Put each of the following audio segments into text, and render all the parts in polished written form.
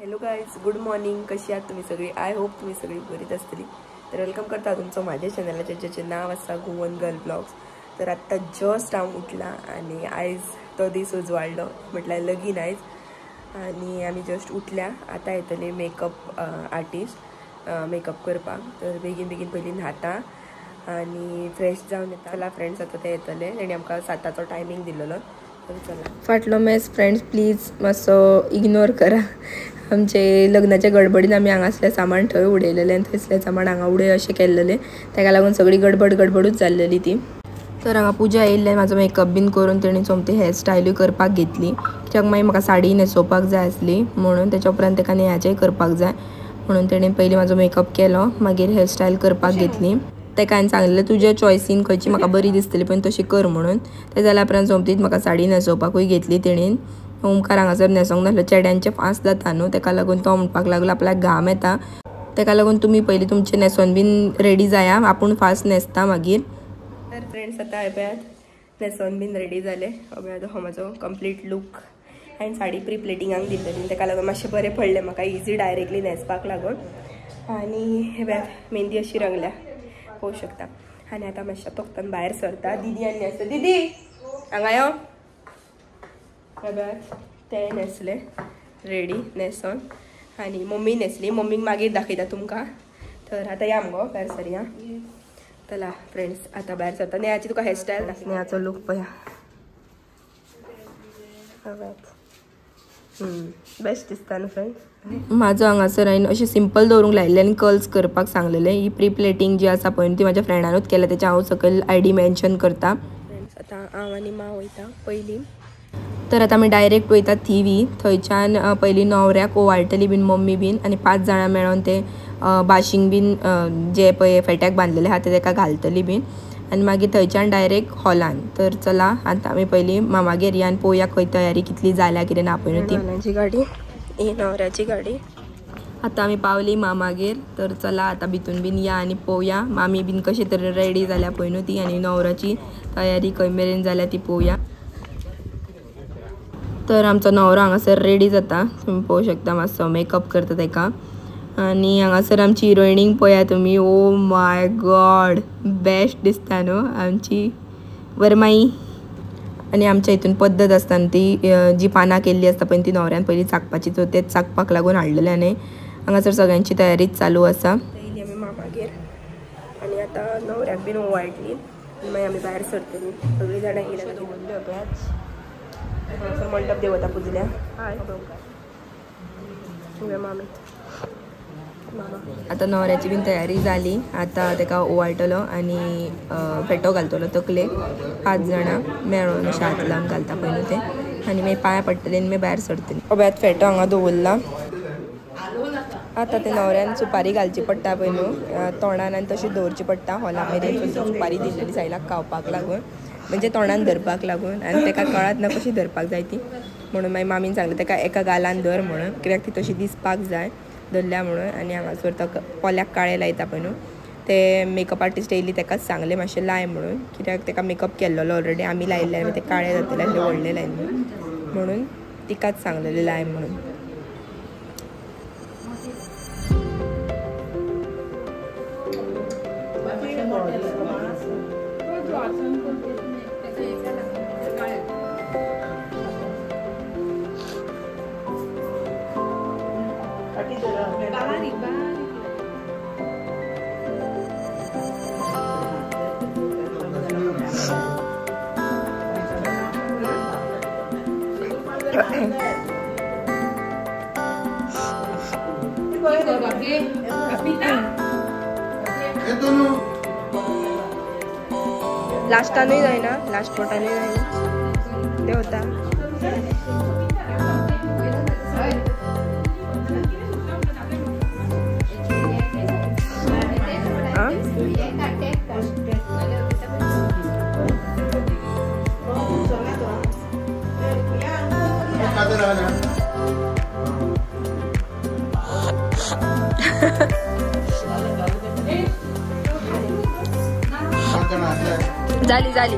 Hello guys, good morning. कशी आहात तुम्ही सगळी? आय होप तुम्ही सगळी बरीच असतली. तर वेलकम करता तुमचं माझ्या चॅनलला, ज्याचे नाव असा गोवन गर्ल ब्लॉग्स. तर आत्ता जस्ट हांव उठला आणि आयज तो दीस उजवाडलो, म्हटल्यार लगीन आयज. आणि आम्ही जस्ट उठल्या. आता येतले मेकअप आर्टिस्ट मेकअप करपाक. तर बेगीन बेगीन पयलीं न्हाता आणि फ्रेश जावन येता. चला फ्रेंड्स, आता ते येतले. तेणी आमकां 7 टायमींग दिलेलो. तर चला. फाटलो मॅच फ्रेंड्स, प्लीज मातसो इग्नोर करा. आमचे लग्नाच्या गडबडीन आमी हांगा असलें सामान थंय उडयलेलें आनी थंयसलें सामान हांगा उडय अशें केल्लेलें. ताका लागून सगळी गडबडूच जाल्लेली ती. तर हांगा पुजा येयल्ले, म्हाजो मेकअप बीन करून तेणी सोमती हेअरस्टायलूय करपाक घेतली. कित्याक मागीर म्हाका साडी न्हेसोवपाक जाय आसली म्हणून. तेच्या उपरांत ताका नेहाचेंय करपाक जाय म्हणून तेणें पयलीं म्हाजो मेकअप केलो, मागीर हेअरस्टायल करपाक घेतली. ताका हांवें सांगलेलें तुज्या चॉयसीन खंयची म्हाका बरी दिसतली पण तशी कर म्हणून. ते जाल्या उपरांत सोमतीच म्हाका साडी न्हेसोवपाकूय घेतली तेणीन. ओमकार हांगासर न्हेसोंक नासलो, चेड्यांचे फास्ट जाता न्हू, ताका लागून तो म्हणपाक लागलो आपल्याक घाम येता, ताका लागून तुमी पयलीं तुमचें न्हेसोन बीन रेडी जाया, आपूण फास्ट न्हेसता मागीर. तर फ्रेंड्स, आतां हेपळ्यात न्हेसोन बीन रेडी जाले. हेपळ्यात हो म्हाजो कंप्लीट लूक. हांवें साडी प्री प्लेटिंगाक दिल्ली, ताका लागून मातशें बरें पडलें म्हाका, इजी डायरेक्टली न्हेसपाक लागून. आनी हेपळ्यात मेहंदी अशी रंगल्या, पळोवंक शकता. आनी आतां मातशें तोखतान भायर सरता. दीदी आनी न्हेसता. दीदी हांगा यो. हेपळ्यात ते न्हेसले रेडी न्हेसोन आनी मम्मी न्हेसली. मम्मीक मागीर दाखयता तुमकां. तर आतां या मुगो भायर सरया. चला फ्रेंड्स, आतां भायर सरता. नेहाची तुका हेअरस्टायल दाखय. नेहाचो लूक पळया. बेस्ट दिसता न्हू फ्रेंड्स. म्हाजो हांगासर हांवें अशें सिंपल दवरूंक लायिल्लें आनी कर्ल्स करपाक सांगलेलें. ही प्री प्लेटिंग जी आसा पळय ती म्हाज्या फ्रेंडानूच केल्या, तेच्या हांव सकयल आयडी मेन्शन करता. फ्रेंड्स, आतां हांव आनी मां वयता पयलीं. तर आतां आमी डायरेक्ट वयतात थिवी. थंयच्यान पयलीं न्हवऱ्याक ओवाळटली बीन मम्मी बीन, आनी 5 जाणां मेळोन ते बाशिंग बीन जे पळय फेट्याक बांदलेले आहा ते ताका घालतली बीन, आनी मागीर थंयच्यान डायरेक्ट हॉलान. तर चला आतां आमी पयलीं मामागेर या आनी पळोवया खंय तयारी कितली जाल्या कितें ना पळय ती. न्हवऱ्याची गाडी, ही न्हवऱ्याची गाडी. आतां आमी पावली मामागेर. तर चला आतां भितून बीन या आनी पळोवया मामी बीन कशी तरेन रेडी जाल्या पळय न्हू ती, आनी न्हवऱ्याची तयारी खंय मेरेन जाल्या ती पळोवया. तर आमचो न्हवरो हांगासर रेडी जाता, तुमी पळोवंक शकता. मातसो मेकअप करता ताका. आनी हांगासर आमची हिरोइनींग पळया तुमी. ओ माय गॉड, बेस्ट दिसता न्हू आमची वरमाई. आनी आमच्या हितून पद्दत आसता ती जी पानां केल्ली आसता पळय ती न्हवऱ्यान पयलीं चाखपाची, सो तेच चाखपाक लागून हाडलेलें. आनी हांगासर सगळ्यांची तयारीच चालू आसा. येयली आमी मामागेर आनी आतां न्हवऱ्याक बीन ओवाळटली, मागीर आमी भायर सरतली. सगळीं जाणां येयल्या मंडप देवता पुजल्या. मामी आतां न्हवऱ्याची बीन तयारी जाली. आतां ताका ओवाळटलो आनी फेटो घालतलो तकलेक. 5 जाणां मेळोन अशें हात लावन घालता पळय न्हू ते, आनी मागीर पांयां पडटली आनी मागीर भायर सरतली. ओब्यात फेटो हांगा दवरला. आतां ते न्हवऱ्यान सुपारी घालची पडटा पळय न्हू तोंडान, आनी तशी दवरची पडटा हॉला मेरेन. सुपारी दिल्लेली सायलाक खावपाक लागून, म्हणजे तोंडान धरपाक लागून. आनी ताका कळत ना कशी धरपाक जाय ती, म्हणून मागीर मामीन सांगलें ताका एका गालान धर म्हणून, कित्याक ती तशी दिसपाक जाय धरल्या म्हणून. आनी हांगासर ताका पोल्याक काळे लायता पळय न्हू ते मेकअप आर्टिस्ट येयली ताकाच सांगलें मातशें लाय म्हणून, कित्याक ताका मेकअप केल्लो ऑलरेडी आमी लायिल्ले आनी ते काळे जातले आसले व्हडले लायन म्हणून तिकाच सांगलेलें लाय म्हणून. लास्टानूय जायना, लास्ट पोटानूय जायना देवता. झाली झाली.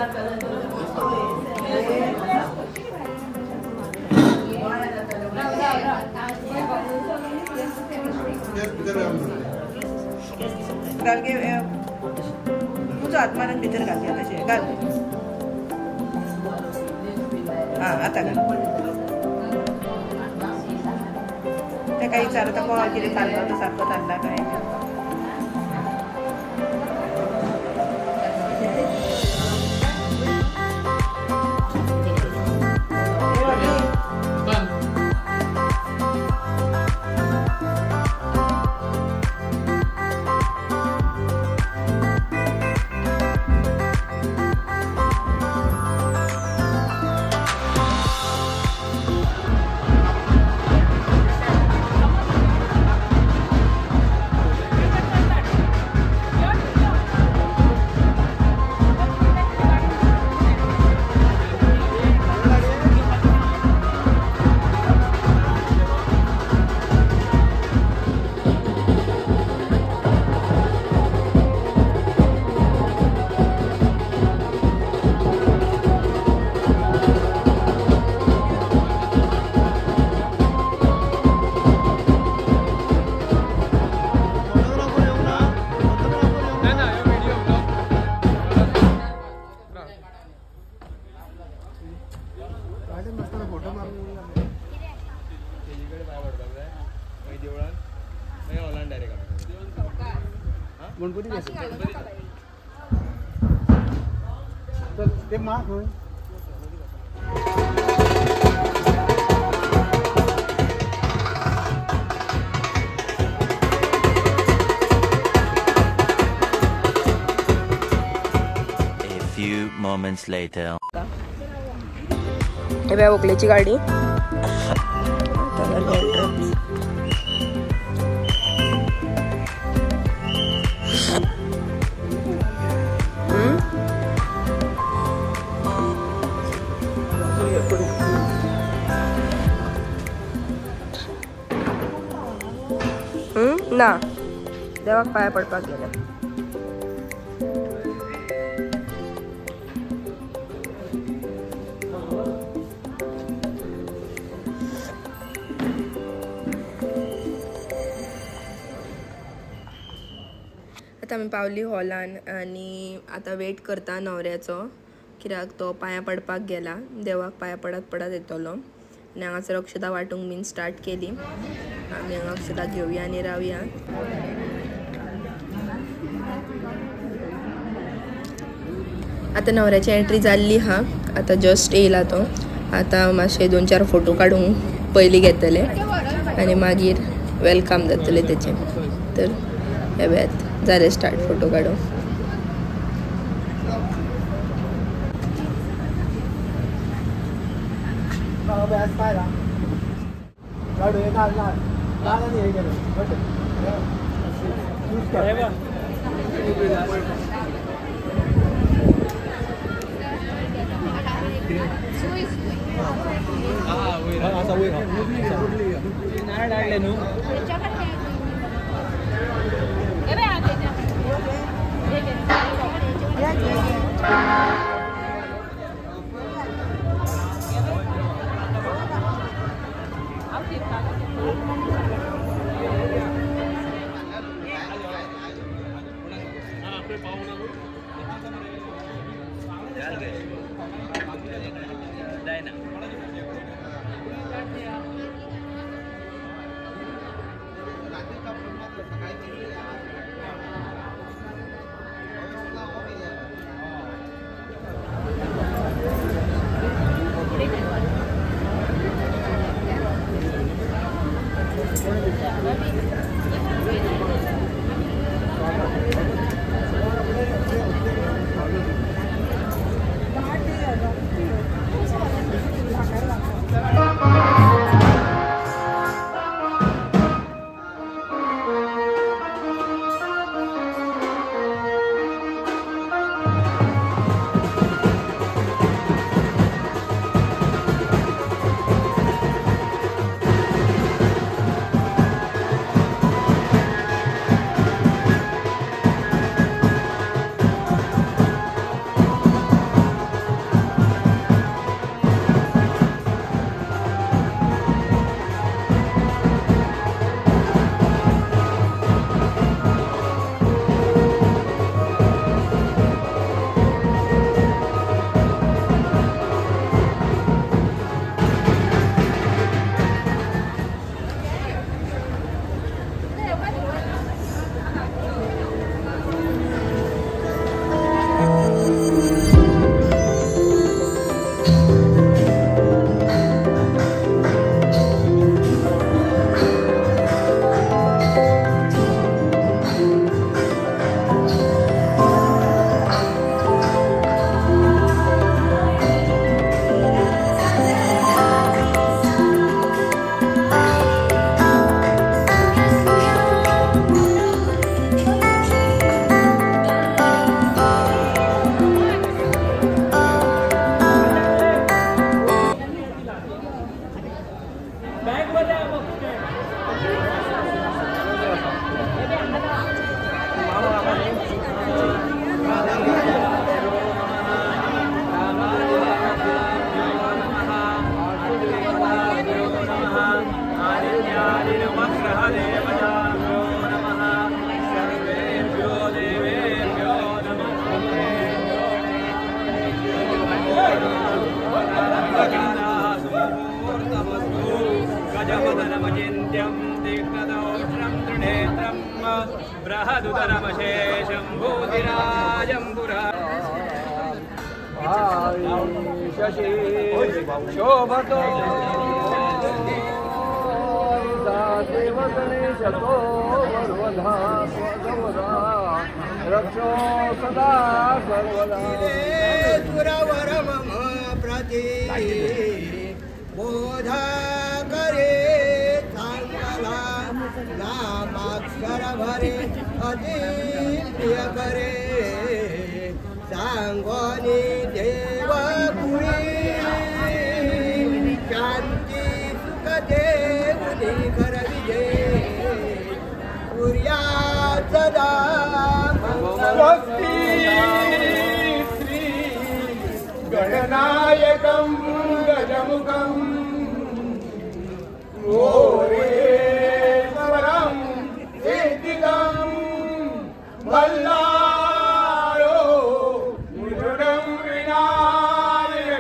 घाल घे तुझं आत्मानंद भितर घाल तसे घाल हां आता घाल त्या काही विचारता कोणा किती चाललं होतं सारखं चालला काय moments later. हे बघ ओकलेची गाडी ना देवाक पाया पडपाक गेले आता आमी पावली हॉलान आणि आता वेट करता नवऱ्याचो कित्याक तो पाया पडपाक गेला देवाक पाया पडत पडत येतलो आणि हांगासर अक्षता वांटूंक बीन स्टार्ट केली आमी हांगा अक्षता घेवया आनी रावया आता नवऱ्याची एंट्री जाल्ली हा आता जस्ट येयला तो आता मातशे 2-4 फोटो काडूंक पयली घेतले आणि मागीर वेलकम जातले तेचे तर हे वेळात जाले स्टार्ट फोटो काढून दुतरमशेषं भूतिराजम्बुरा शशि शोभतो देवगणेशतो वरवधा स्वगवधा रक्षो सदा सर्वदा सुरवर मम प्रति बोध करे सांगला नामाक्षर भरे अति प्रिय करे सांगोनी देव गुणी शांती सुख देवनी कर विजय सूर्या सदा स्वस्ति श्री गणनायकं गजमुखं घोरेश्वरं सिद्धिदं भल्लारो मुजुरं विनायकमलं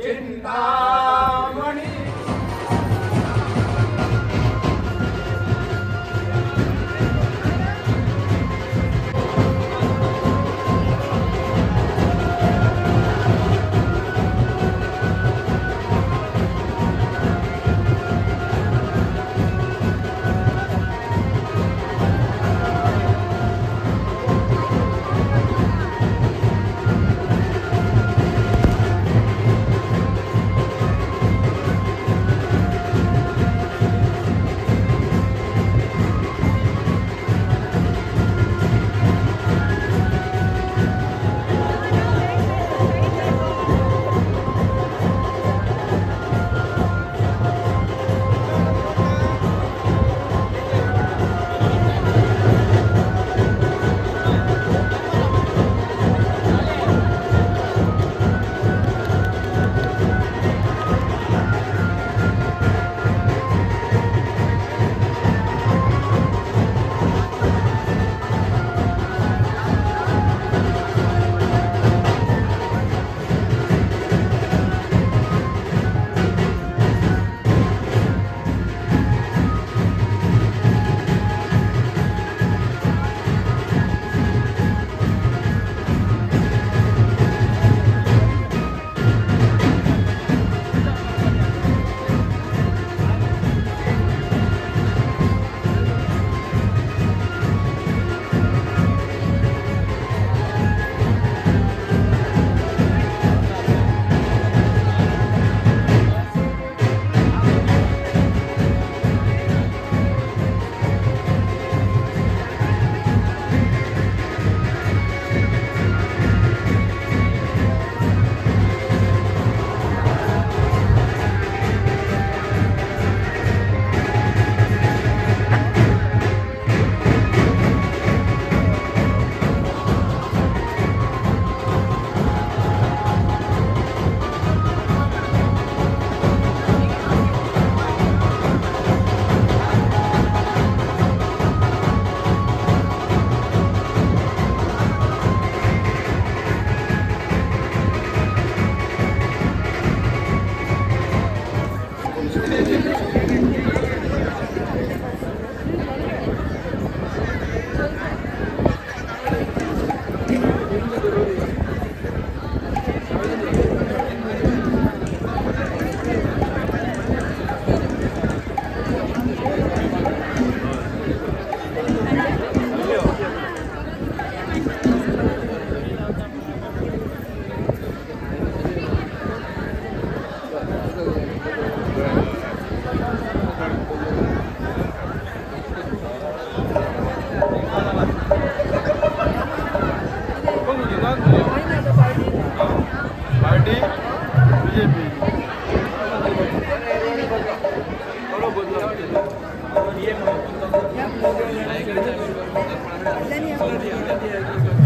चिन्तामणि Ini